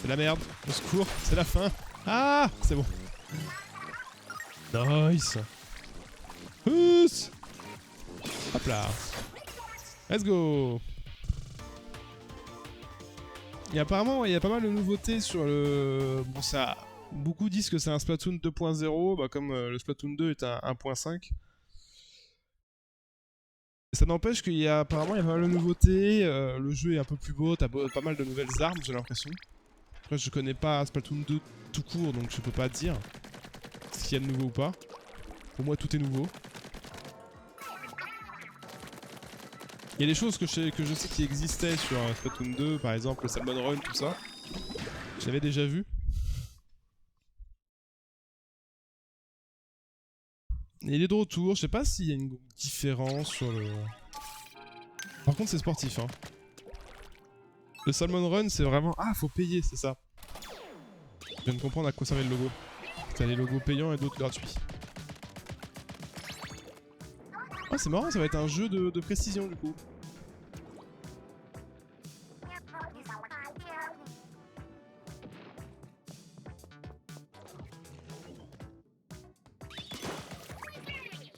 C'est la merde. Au secours, c'est la fin. Ah, c'est bon. Nice. Pousse. Hop là. Let's go. Et apparemment, il y a pas mal de nouveautés sur le... Bon, ça... Beaucoup disent que c'est un Splatoon 2.0, bah, comme le Splatoon 2 est un 1.5. Ça n'empêche qu'il y a apparemment il y a pas mal de nouveautés, le jeu est un peu plus beau, t'as pas mal de nouvelles armes, j'ai l'impression. Après, je connais pas Splatoon 2 tout court, donc je peux pas dire ce qu'il y a de nouveau ou pas. Pour moi, tout est nouveau. Il y a des choses que je sais qui existaient sur Splatoon 2, par exemple le Salmon Run, tout ça. Je l'avais déjà vu. Et il est de retour, je sais pas s'il y a une différence sur le... Par contre, c'est sportif, hein. Le Salmon Run, c'est vraiment... Ah, faut payer, c'est ça. Je viens de comprendre à quoi servait le logo. T'as les logos payants et d'autres gratuits. Ah, c'est marrant, ça va être un jeu de précision, du coup.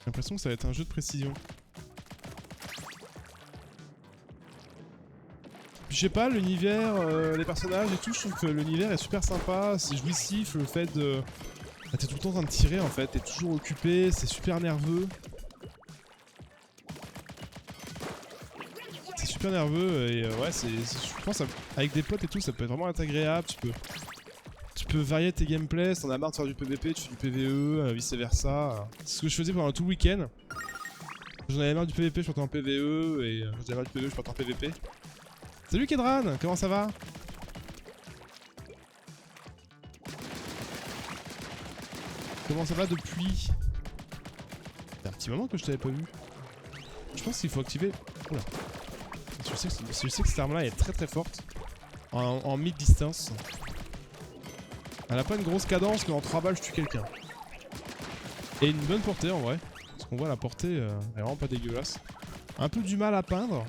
J'ai l'impression que ça va être un jeu de précision. Puis je sais pas, l'univers, les personnages et tout, je trouve que l'univers est super sympa, c'est jouissif, le fait de... Ah, t'es tout le temps en train de tirer en fait, t'es toujours occupé, c'est super nerveux. C'est super nerveux et ouais, je pense avec des potes et tout, ça peut vraiment être agréable, tu peux varier tes gameplays, si t'en as marre de faire du PVP, tu fais du PVE, vice versa. C'est ce que je faisais pendant tout le week-end. J'en avais marre du PVP, je partais en PVE, et j'en avais marre du PVE, je partais en PVP. Salut Kedran, comment ça va? Comment ça va depuis? C'est un petit moment que je t'avais pas vu. Je pense qu'il faut activer... Oula. Je sais que cette arme là est très forte. En mid-distance. Elle a pas une grosse cadence, mais en 3 balles je tue quelqu'un. Et une bonne portée en vrai. Parce qu'on voit la portée est vraiment pas dégueulasse. Un peu du mal à peindre.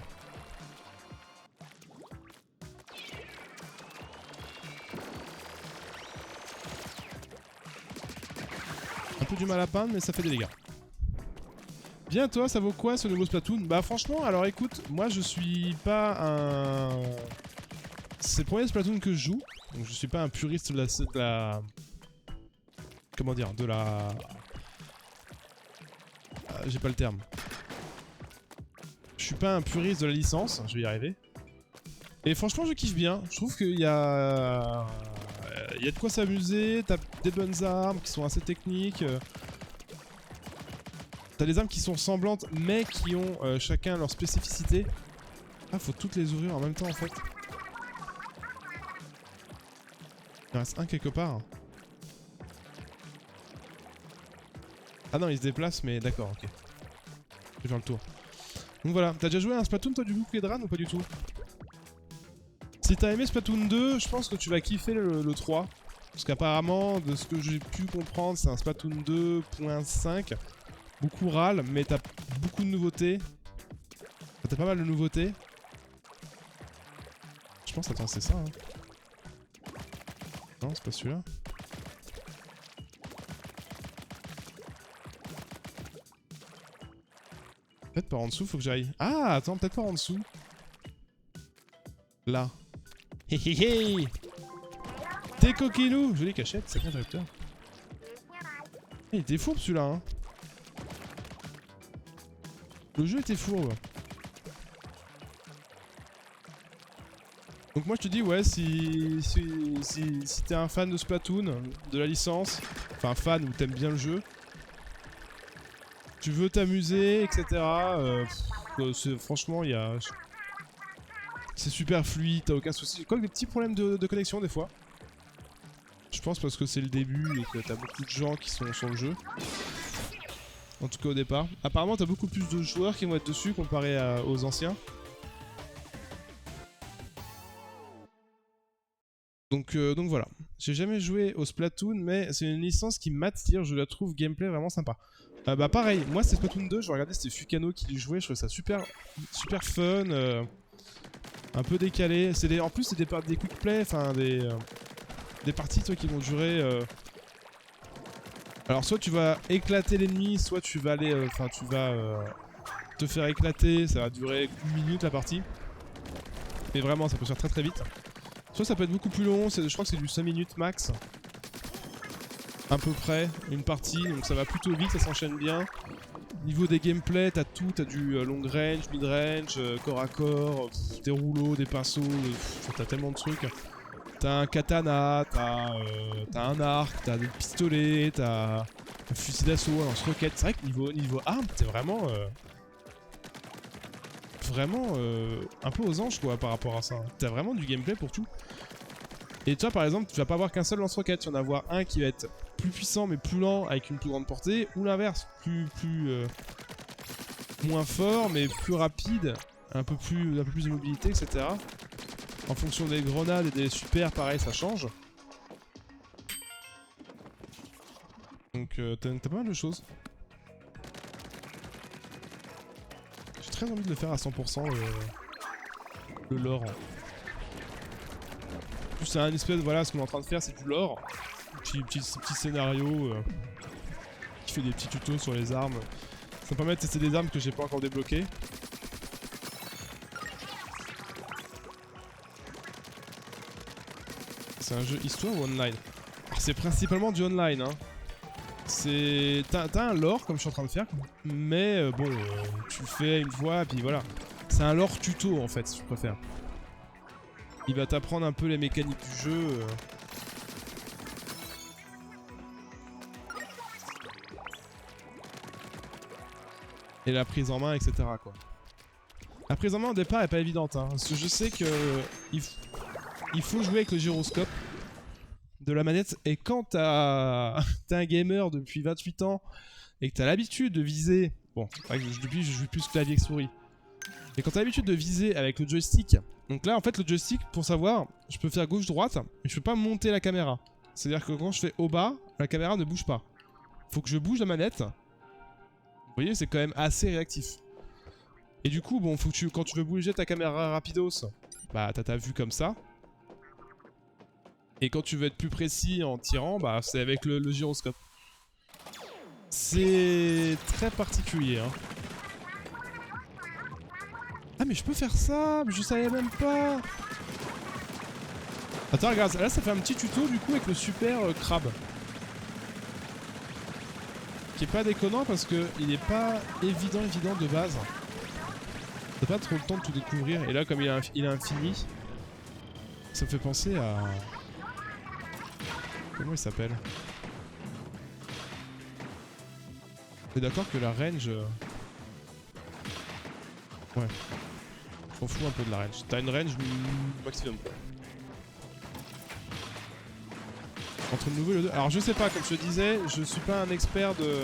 Un peu du mal à peindre, mais ça fait des dégâts. Bien toi, ça vaut quoi ce nouveau Splatoon? Bah franchement, alors écoute, moi je suis pas un... C'est le premier Splatoon que je joue, donc je suis pas un puriste de la... Comment dire? De la... j'ai pas le terme. Je suis pas un puriste de la licence, je vais y arriver. Et franchement je kiffe bien, je trouve qu'il y a... Il y a de quoi s'amuser, t'as des bonnes armes qui sont assez techniques. T'as des armes qui sont ressemblantes mais qui ont chacun leur spécificité. Ah, faut toutes les ouvrir en même temps en fait. Il en reste un quelque part. Ah non, il se déplace, mais d'accord, ok. Je vais faire le tour. Donc voilà, t'as déjà joué à un Splatoon toi du coup, Kedran, ou pas du tout? Si t'as aimé Splatoon 2, je pense que tu vas kiffer le 3. Parce qu'apparemment, de ce que j'ai pu comprendre, c'est un Splatoon 2.5. Beaucoup râle, mais t'as beaucoup de nouveautés. Enfin, t'as pas mal de nouveautés. Je pense, attends, c'est ça. Hein. Non, c'est pas celui-là. Peut-être par en dessous, faut que j'aille. Ah, attends, peut-être par en dessous. Là. Hé hé hé. T'es coquilou. Jolie cachette, c'est interrupteur. Il était fourbe celui-là, hein. Le jeu était fourbe. Donc moi je te dis ouais, si t'es un fan de Splatoon, de la licence, enfin fan ou t'aimes bien le jeu, tu veux t'amuser, etc. Franchement, c'est super fluide, t'as aucun souci. Quoi que des petits problèmes de connexion des fois. Je pense parce que c'est le début et que t'as beaucoup de gens qui sont sur le jeu. En tout cas au départ. Apparemment t'as beaucoup plus de joueurs qui vont être dessus comparé aux anciens. Donc voilà. J'ai jamais joué au Splatoon, mais c'est une licence qui m'attire, je la trouve gameplay vraiment sympa. Bah pareil, moi c'est Splatoon 2, je regardais, c'était Fukano qui jouait, je trouvais ça super fun, un peu décalé. En plus c'est des quick play, enfin des parties toi, qui vont durer... Alors soit tu vas éclater l'ennemi, soit tu vas aller, te faire éclater, ça va durer 1 minute la partie. Mais vraiment ça peut se faire très vite. Soit ça peut être beaucoup plus long, je crois que c'est du 5 minutes max. À peu près, une partie, donc ça va plutôt vite, ça s'enchaîne bien. Niveau des gameplays, t'as tout, t'as du long range, mid range, corps à corps, des rouleaux, des pinceaux, t'as tellement de trucs. T'as un katana, t'as un arc, t'as des pistolets, t'as un fusil d'assaut, un lance-roquette. C'est vrai que niveau arme, t'es vraiment... un peu aux anges quoi par rapport à ça. T'as vraiment du gameplay pour tout. Et toi par exemple, tu vas pas avoir qu'un seul lance-roquette, tu vas en avoir un qui va être plus puissant mais plus lent avec une plus grande portée, ou l'inverse, moins fort mais plus rapide, un peu plus de mobilité, etc. En fonction des grenades et des super, pareil, ça change. Donc t'as pas mal de choses. J'ai très envie de le faire à 100% le lore. En plus c'est un espèce, voilà, ce qu'on est en train de faire c'est du lore. Petit scénario qui fait des petits tutos sur les armes. Ça me permet de tester des armes que j'ai pas encore débloquées. C'est un jeu histoire ou online? C'est principalement du online, hein. C'est... T'as un lore, comme je suis en train de faire, mais bon, tu le fais une fois, puis voilà. C'est un lore tuto, en fait, si tu préfères. Il va t'apprendre un peu les mécaniques du jeu. Et la prise en main, etc., quoi. La prise en main, au départ, est pas évidente, hein. Parce que je sais que... Il faut jouer avec le gyroscope de la manette, et quand t'es un gamer depuis 28 ans et que t'as l'habitude de viser, bon, depuis je joue plus clavier que souris, mais quand t'as l'habitude de viser avec le joystick, donc là en fait le joystick, pour savoir, je peux faire gauche-droite, mais je peux pas monter la caméra. C'est à dire que quand je fais haut bas, la caméra ne bouge pas. Faut que je bouge la manette. Vous voyez, c'est quand même assez réactif. Et du coup, bon, faut que quand tu veux bouger ta caméra rapidos, bah t'as ta vue comme ça. Et quand tu veux être plus précis en tirant, bah c'est avec le gyroscope. C'est très particulier, hein. Ah mais je peux faire ça, mais je savais même pas. Attends, regarde, là ça fait un petit tuto du coup avec le super crabe. Qui est pas déconnant parce que il est pas évident de base. T'as pas trop le temps de tout découvrir. Et là comme il est infini, ça me fait penser à... Comment il s'appelle? T'es d'accord que la range... Ouais. Je m'en fous un peu de la range. T'as une range maximum. Entre le nouveau et le 2. Alors je sais pas, comme je te disais, je suis pas un expert de...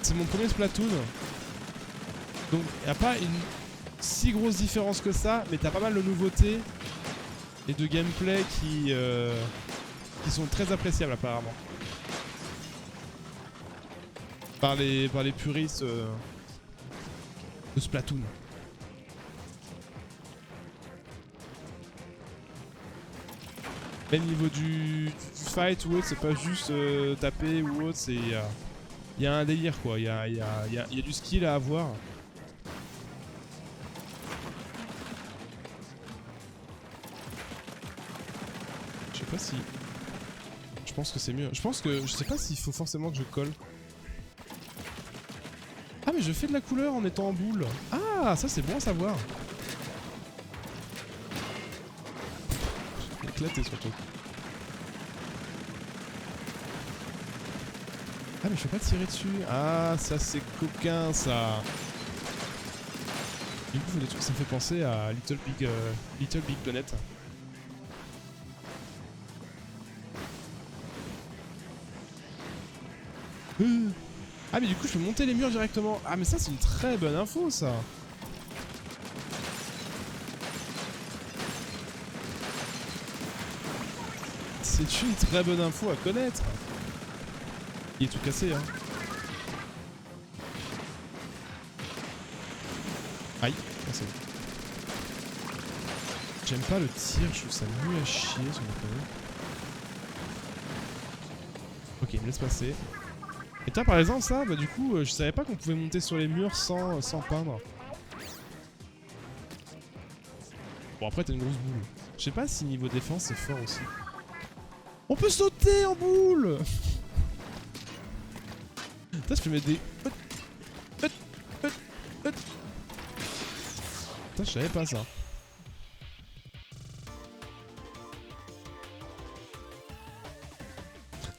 C'est mon premier Splatoon. Donc y a pas une si grosse différence que ça, mais t'as pas mal de nouveautés et de gameplay qui sont très appréciables apparemment. Par les puristes de Splatoon. Même niveau du fight ou autre, c'est pas juste taper ou autre, c'est... Il y a un délire quoi, il y a du skill à avoir. Je sais pas si... Je pense que c'est mieux. Je pense que... Je sais pas s'il faut forcément que je colle. Ah mais je fais de la couleur en étant en boule. Ah ça c'est bon à savoir. Éclaté surtout. Ah mais je peux pas tirer dessus. Ah ça c'est coquin ça. Du coup ça me fait penser à Little Big Planet. Ah mais du coup je peux monter les murs directement. Ah mais ça c'est une très bonne info ça. C'est une très bonne info à connaître. Il est tout cassé hein. Aïe, ah, c'est bon. J'aime pas le tir, je trouve ça nul à chier sur mon côté. Ok, il me laisse passer. Et toi par exemple ça, bah du coup je savais pas qu'on pouvait monter sur les murs sans peindre. Bon après t'as une grosse boule. Je sais pas si niveau défense c'est fort aussi. On peut sauter en boule. Putain je peux mettre des... Putain je savais pas ça.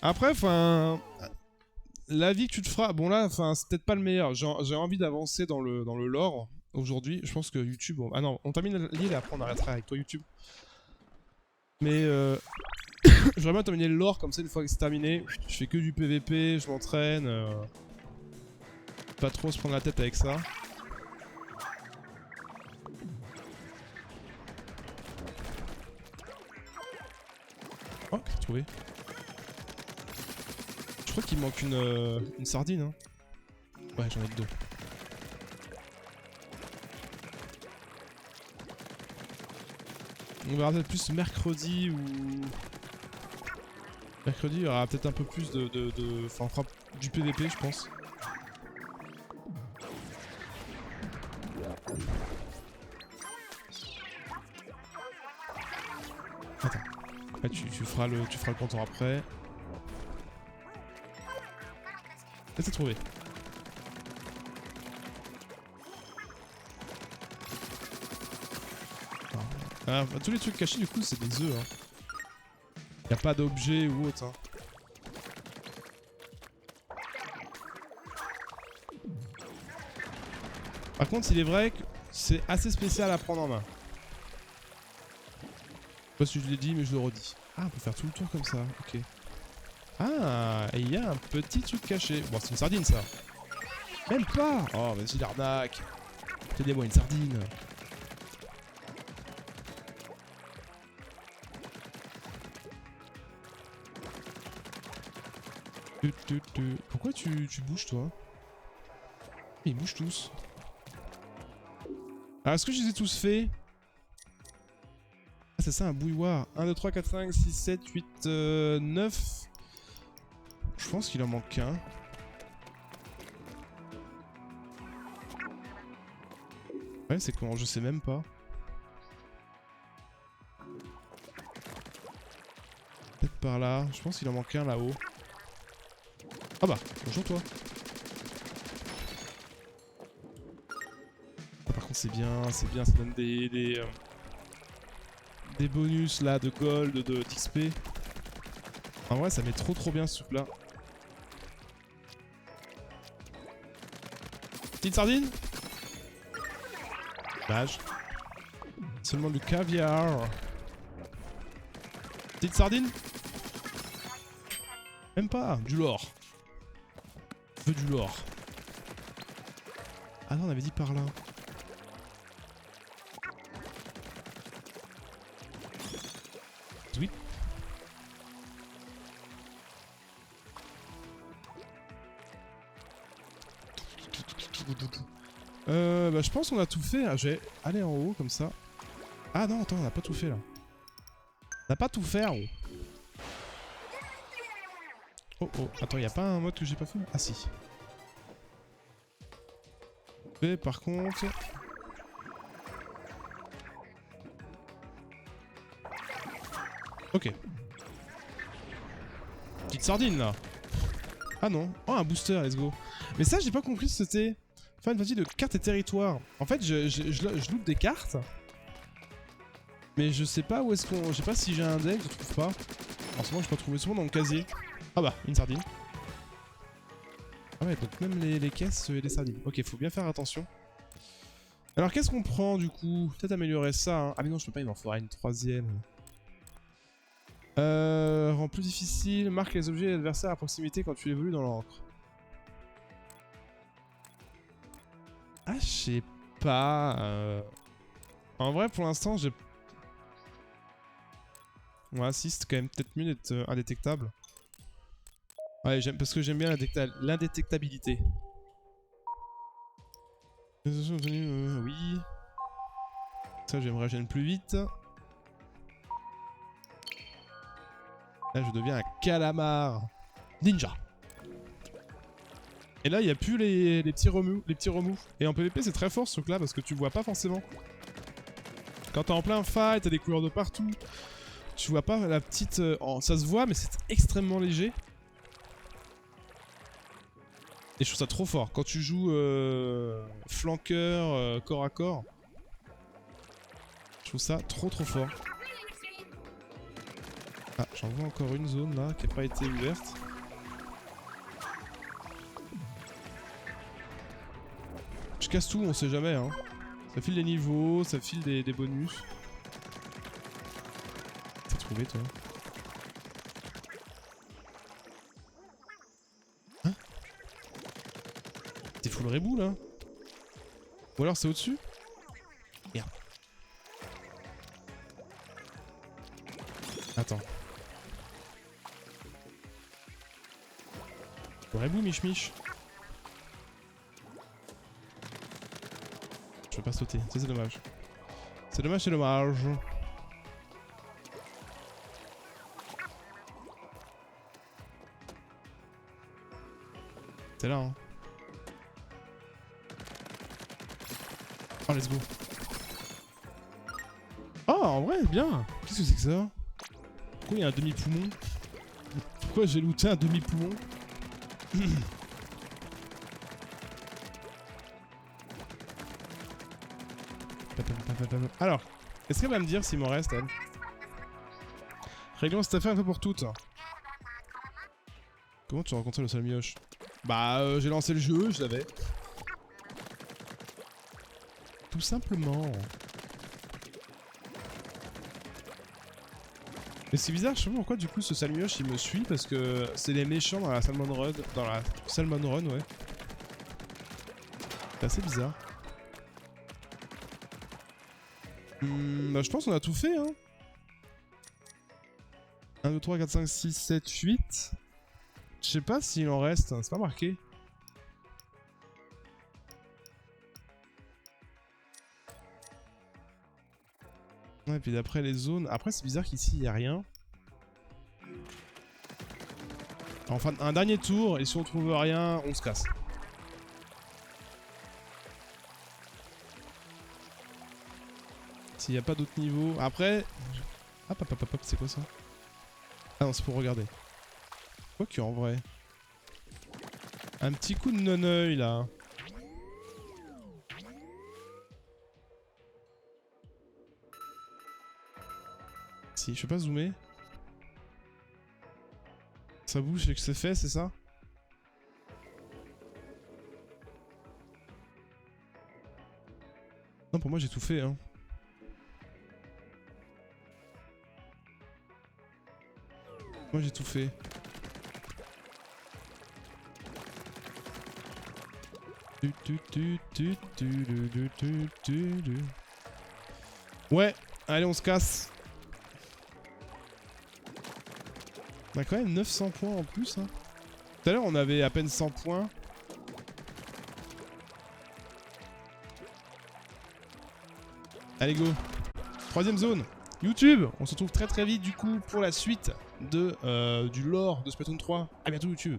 Après enfin... L'avis que tu te feras, bon là, enfin, c'est peut-être pas le meilleur. J'ai envie d'avancer dans le lore aujourd'hui. Je pense que YouTube. Ah non, on termine l'île et après on arrêtera avec toi YouTube. Mais j'aimerais bien terminer le lore comme ça une fois que c'est terminé. Je fais que du PVP, je m'entraîne. Pas trop se prendre la tête avec ça. Oh, j'ai trouvé. Je crois qu'il manque une sardine. Hein. Ouais, j'en ai que 2. On verra peut-être plus mercredi ou... Mercredi, il y aura peut-être un peu plus de... Enfin, on fera du PVP, je pense. Attends. Là, tu feras le compteur après. Là, c'est trouvé. Ah, tous les trucs cachés, du coup, c'est des œufs. Hein. Y a pas d'objet ou autre. Hein. Par contre, il est vrai que c'est assez spécial à prendre en main. Je sais pas si je l'ai dit, mais je le redis. Ah, on peut faire tout le tour comme ça. Ok. Ah, et il y a un petit truc caché. Bon, c'est une sardine, ça. Même pas. Oh, vas-y, l'arnaque. Tenez-moi une sardine. Pourquoi tu bouges, toi? Ils bougent tous. Alors, est-ce que je les ai tous faits? Ah, c'est ça, un bouilloire. 1, 2, 3, 4, 5, 6, 7, 8, 9. Je pense qu'il en manque un. Ouais, c'est comment? Je sais même pas. Peut-être par là. Je pense qu'il en manque un là-haut. Ah bah, bonjour toi. Ah, par contre, c'est bien, ça donne des bonus là de gold, d'XP. En vrai, ça met trop bien ce truc là. Petite sardine? Dommage. Seulement du caviar. Petite sardine? Même pas, du lore. Je veux du lore. Ah non, on avait dit par là. Oui. Bah je pense qu'on a tout fait. Je vais aller en haut comme ça. Ah non, attends, on a pas tout fait là. On a pas tout fait en haut. Oh, attends, y a pas un mode que j'ai pas fait? Ah si. Mais par contre... Ok. Petite sardine là. Ah non. Oh, un booster, let's go. Mais ça, j'ai pas compris ce que c'était. Faire une partie de cartes et territoires. En fait, je loupe des cartes. Mais je sais pas où est-ce qu'on... Je sais pas si j'ai un deck, je trouve pas. En ce moment, je peux trouver souvent dans le casier. Ah bah, une sardine. Ah ouais, donc même les caisses et les sardines. Ok, faut bien faire attention. Alors, qu'est-ce qu'on prend du coup? Peut-être améliorer ça. Hein. Ah mais non, je peux pas, il m'en faudra une troisième. Rend plus difficile. Marque les objets et l'adversaire à proximité quand tu évolues dans l'encre. Ah, je sais pas. En vrai, pour l'instant, j'ai... Ouais, si, c'est quand même peut-être mieux d'être indétectable. Ouais, parce que j'aime bien l'indétectabilité. Oui. Ça, j'aimerais gêner plus vite. Là, je deviens un calamar. Ninja. Et là, il n'y a plus les petits remous. Et en PvP, c'est très fort ce truc-là parce que tu vois pas forcément. Quand t'es en plein fight, t'as des couleurs de partout. Tu vois pas la petite... ça se voit, mais c'est extrêmement léger. Et je trouve ça trop fort. Quand tu joues flanqueur, corps à corps, je trouve ça trop fort. Ah, j'en vois encore une zone là qui n'a pas été ouverte. Je casse tout, on sait jamais. Hein. Ça file des niveaux, ça file des bonus. T'as trouvé toi? Hein? T'es full rebou là? Ou alors c'est au-dessus? Merde. Attends. Rebou mich mich. Je peux pas sauter, ça c'est dommage. C'est dommage, c'est dommage. T'es là hein. Oh, let's go. Oh, en vrai, bien. Qu'est-ce que c'est que ça? Pourquoi il y a un demi-poumon? Pourquoi j'ai looté un demi-poumon? Alors, est-ce qu'elle va me dire s'il m'en reste, elle? Réglons cette affaire un peu pour toutes. Comment tu as rencontré le sale mioche? Bah, j'ai lancé le jeu, je l'avais. Tout simplement. Mais c'est bizarre, je sais pas pourquoi du coup ce sale mioche il me suit parce que c'est les méchants dans la Salmon Run. Dans la Salmon Run, ouais. C'est assez bizarre. Bah, je pense qu'on a tout fait, hein. 1, 2, 3, 4, 5, 6, 7, 8. Je sais pas s'il en reste, hein. C'est pas marqué. Ouais, et puis d'après les zones... Après, c'est bizarre qu'ici, il n'y a rien. Enfin, un dernier tour, et si on trouve rien, on se casse. S'il n'y a pas d'autres niveaux... Après... Hop, hop, hop, hop, c'est quoi ça? Ah non, c'est pour regarder. Quoi que en vrai... Un petit coup de non-œil, là. Si, je peux pas zoomer. Ça bouge et que c'est fait, c'est ça? Non, pour moi j'ai tout fait, hein. Moi j'ai tout fait. Ouais, allez on se casse. On a quand même 900 points en plus, hein. Tout à l'heure on avait à peine 100 points. Allez go. Troisième zone. YouTube. On se retrouve très très vite du coup pour la suite de, du lore de Splatoon 3. A bientôt YouTube.